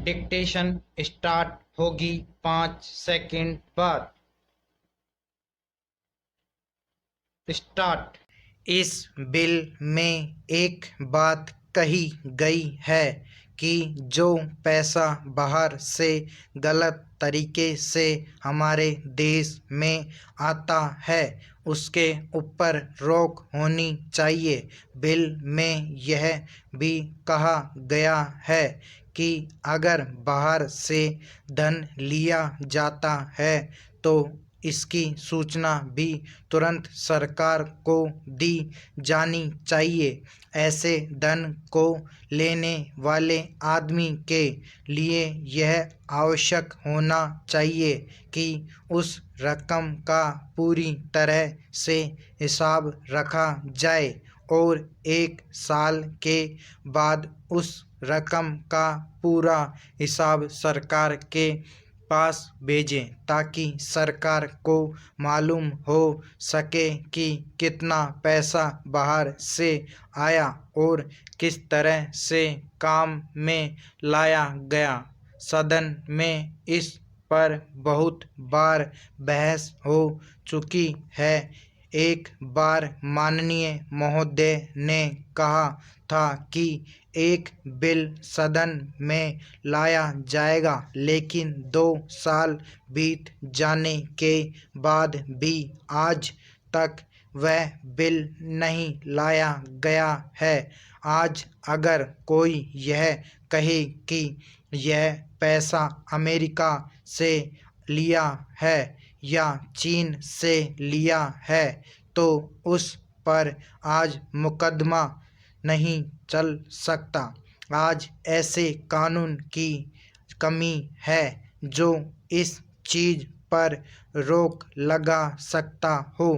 Dictation start होगी 5 second बाद। Start. इस बिल में एक बात कही गई है कि जो पैसा बाहर से गलत तरीके से हमारे देश में आता है उसके ऊपर रोक होनी चाहिए। बिल में यह भी कहा गया है कि अगर बाहर से धन लिया जाता है तो इसकी सूचना भी तुरंत सरकार को दी जानी चाहिए। ऐसे धन को लेने वाले आदमी के लिए यह आवश्यक होना चाहिए कि उस रकम का पूरी तरह से हिसाब रखा जाए और 1 साल के बाद उस रकम का पूरा हिसाब सरकार के पास भेजें ताकि सरकार को मालूम हो सके कि कितना पैसा बाहर से आया और किस तरह से काम में लाया गया। सदन में इस पर बहुत बार बहस हो चुकी है। एक बार माननीय महोदय ने कहा था कि एक बिल सदन में लाया जाएगा, लेकिन 2 साल बीत जाने के बाद भी आज तक वह बिल नहीं लाया गया है। आज अगर कोई यह कहे कि यह पैसा अमेरिका से लिया है या चीन से लिया है तो उस पर आज मुकदमा नहीं चल सकता। आज ऐसे कानून की कमी है जो इस चीज़ पर रोक लगा सकता हो।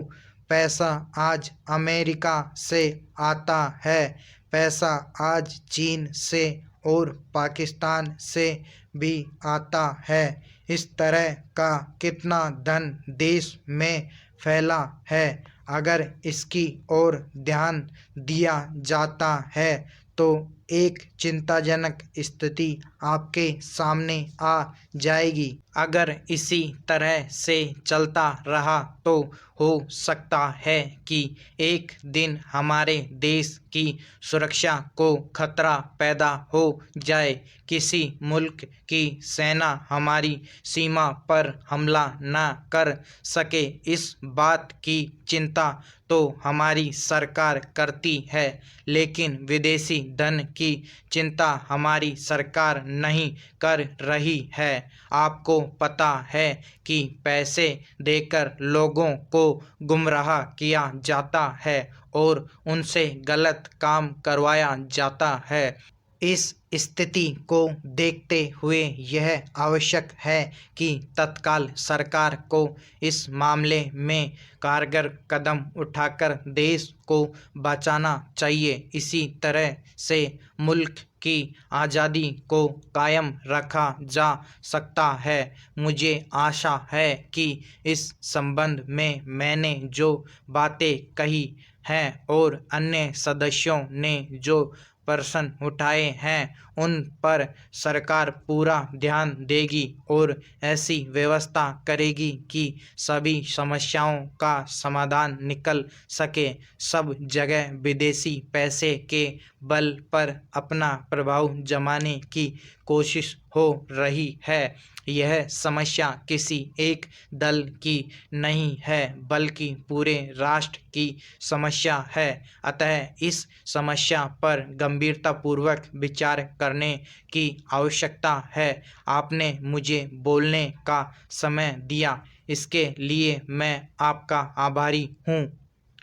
पैसा आज अमेरिका से आता है, पैसा आज चीन से और पाकिस्तान से भी आता है। इस तरह का कितना धन देश में फैला है। अगर इसकी ओर ध्यान दिया जाता है तो एक चिंताजनक स्थिति आपके सामने आ जाएगी। अगर इसी तरह से चलता रहा तो हो सकता है कि एक दिन हमारे देश की सुरक्षा को खतरा पैदा हो जाए। किसी मुल्क की सेना हमारी सीमा पर हमला न कर सके, इस बात की चिंता तो हमारी सरकार करती है, लेकिन विदेशी धन की चिंता हमारी सरकार नहीं कर रही है। आपको पता है कि पैसे देकर लोगों को गुमराह किया जाता है और उनसे गलत काम करवाया जाता है। इस स्थिति को देखते हुए यह आवश्यक है कि तत्काल सरकार को इस मामले में कारगर कदम उठाकर देश को बचाना चाहिए। इसी तरह से मुल्क की आज़ादी को कायम रखा जा सकता है। मुझे आशा है कि इस संबंध में मैंने जो बातें कही हैं और अन्य सदस्यों ने जो प्रश्न उठाए हैं उन पर सरकार पूरा ध्यान देगी और ऐसी व्यवस्था करेगी कि सभी समस्याओं का समाधान निकल सके। सब जगह विदेशी पैसे के बल पर अपना प्रभाव जमाने की कोशिश हो रही है। यह समस्या किसी एक दल की नहीं है बल्कि पूरे राष्ट्र की समस्या है। अतः इस समस्या पर गंभीरतापूर्वक विचार करने की आवश्यकता है। आपने मुझे बोलने का समय दिया, इसके लिए मैं आपका आभारी हूँ।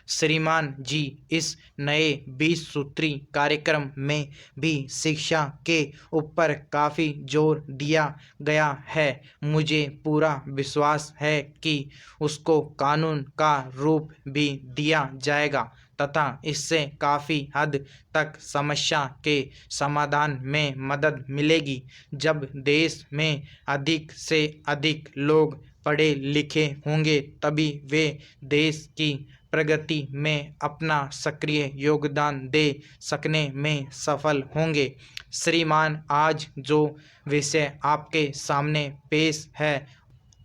श्रीमान जी, इस नए 20 सूत्री कार्यक्रम में भी शिक्षा के ऊपर काफ़ी जोर दिया गया है। मुझे पूरा विश्वास है कि उसको कानून का रूप भी दिया जाएगा तथा इससे काफ़ी हद तक समस्या के समाधान में मदद मिलेगी। जब देश में अधिक से अधिक लोग पढ़े लिखे होंगे तभी वे देश की प्रगति में अपना सक्रिय योगदान दे सकने में सफल होंगे। श्रीमान, आज जो विषय आपके सामने पेश है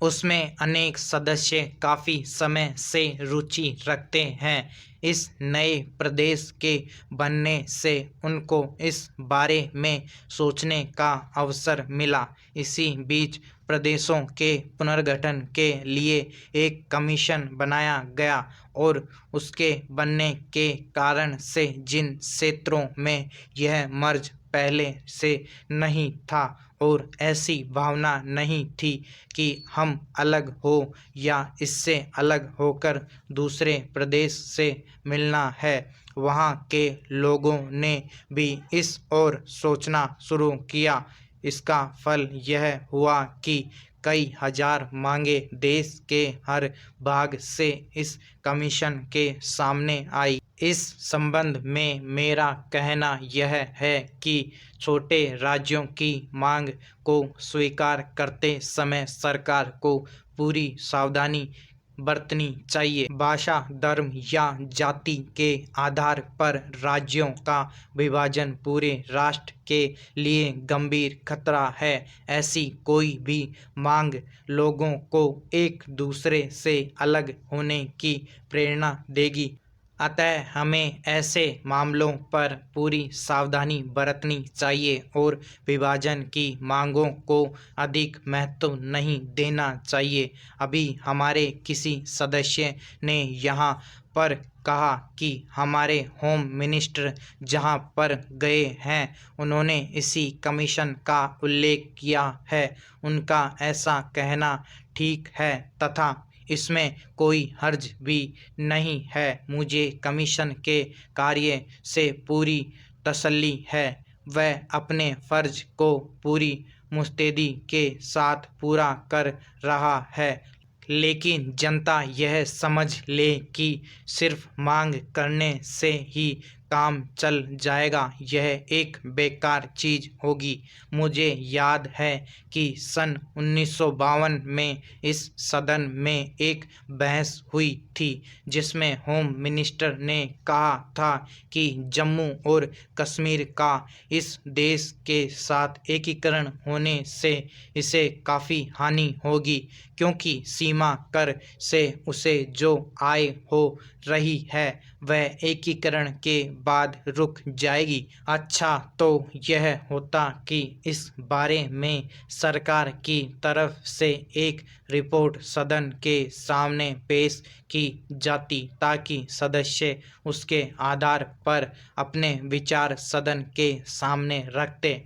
उसमें अनेक सदस्य काफ़ी समय से रुचि रखते हैं। इस नए प्रदेश के बनने से उनको इस बारे में सोचने का अवसर मिला। इसी बीच प्रदेशों के पुनर्गठन के लिए एक कमीशन बनाया गया और उसके बनने के कारण से जिन क्षेत्रों में यह मर्ज पहले से नहीं था और ऐसी भावना नहीं थी कि हम अलग हो या इससे अलग होकर दूसरे प्रदेश से मिलना है, वहाँ के लोगों ने भी इस ओर सोचना शुरू किया। इसका फल यह हुआ कि कई हजार मांगे देश के हर भाग से इस कमीशन के सामने आई। इस संबंध में मेरा कहना यह है कि छोटे राज्यों की मांग को स्वीकार करते समय सरकार को पूरी सावधानी बरतनी चाहिए। भाषा, धर्म या जाति के आधार पर राज्यों का विभाजन पूरे राष्ट्र के लिए गंभीर खतरा है। ऐसी कोई भी मांग लोगों को एक दूसरे से अलग होने की प्रेरणा देगी। अतः हमें ऐसे मामलों पर पूरी सावधानी बरतनी चाहिए और विभाजन की मांगों को अधिक महत्व नहीं देना चाहिए। अभी हमारे किसी सदस्य ने यहाँ पर कहा कि हमारे होम मिनिस्टर जहाँ पर गए हैं उन्होंने इसी कमीशन का उल्लेख किया है। उनका ऐसा कहना ठीक है तथा इसमें कोई हर्ज भी नहीं है। मुझे कमीशन के कार्य से पूरी तसल्ली है। वह अपने फर्ज को पूरी मुस्तैदी के साथ पूरा कर रहा है, लेकिन जनता यह समझ ले कि सिर्फ मांग करने से ही काम चल जाएगा, यह एक बेकार चीज़ होगी। मुझे याद है कि सन 1952 में इस सदन में एक बहस हुई थी जिसमें होम मिनिस्टर ने कहा था कि जम्मू और कश्मीर का इस देश के साथ एकीकरण होने से इसे काफ़ी हानि होगी, क्योंकि सीमा कर से उसे जो आय हो रही है वह एकीकरण के बाद रुक जाएगी। अच्छा तो यह होता कि इस बारे में सरकार की तरफ से एक रिपोर्ट सदन के सामने पेश की जाती ताकि सदस्य उसके आधार पर अपने विचार सदन के सामने रखते।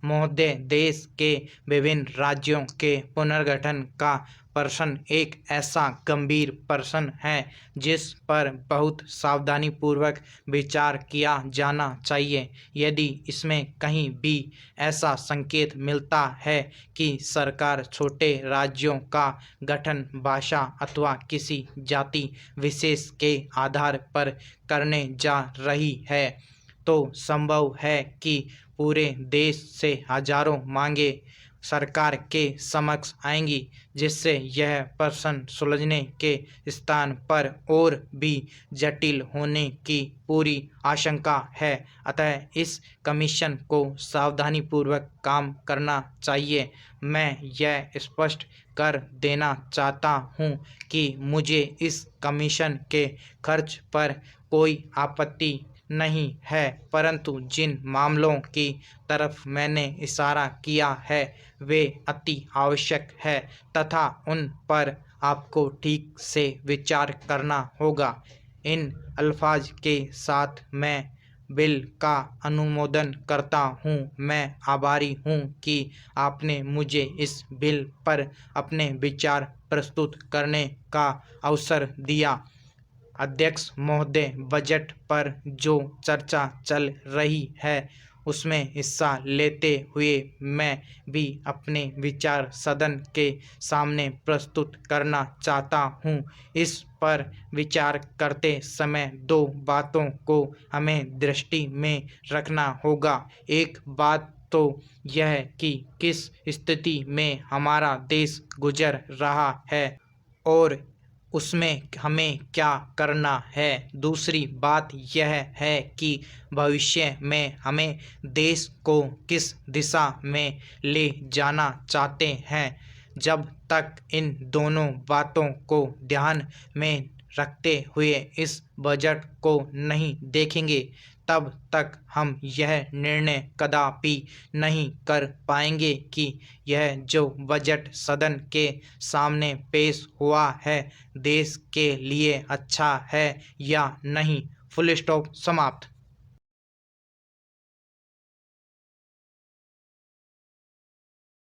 महोदय, देश के विभिन्न राज्यों के पुनर्गठन का प्रश्न एक ऐसा गंभीर प्रश्न है जिस पर बहुत सावधानीपूर्वक विचार किया जाना चाहिए। यदि इसमें कहीं भी ऐसा संकेत मिलता है कि सरकार छोटे राज्यों का गठन भाषा अथवा किसी जाति विशेष के आधार पर करने जा रही है, तो संभव है कि पूरे देश से हजारों मांगे सरकार के समक्ष आएंगी, जिससे यह प्रश्न सुलझने के स्थान पर और भी जटिल होने की पूरी आशंका है। अतः इस कमीशन को सावधानीपूर्वक काम करना चाहिए। मैं यह स्पष्ट कर देना चाहता हूँ कि मुझे इस कमीशन के खर्च पर कोई आपत्ति नहीं है, परंतु जिन मामलों की तरफ मैंने इशारा किया है वे अति आवश्यक है तथा उन पर आपको ठीक से विचार करना होगा। इन अल्फाज के साथ मैं बिल का अनुमोदन करता हूँ। मैं आभारी हूँ कि आपने मुझे इस बिल पर अपने विचार प्रस्तुत करने का अवसर दिया। अध्यक्ष महोदय, बजट पर जो चर्चा चल रही है उसमें हिस्सा लेते हुए मैं भी अपने विचार सदन के सामने प्रस्तुत करना चाहता हूँ। इस पर विचार करते समय दो बातों को हमें दृष्टि में रखना होगा। एक बात तो यह कि किस स्थिति में हमारा देश गुजर रहा है और उसमें हमें क्या करना है। दूसरी बात यह है कि भविष्य में हमें देश को किस दिशा में ले जाना चाहते हैं। जब तक इन दोनों बातों को ध्यान में रखते हुए इस बजट को नहीं देखेंगे, तब तक हम यह निर्णय कदापि नहीं कर पाएंगे कि यह जो बजट सदन के सामने पेश हुआ है देश के लिए अच्छा है या नहीं। फुल स्टॉप, समाप्त।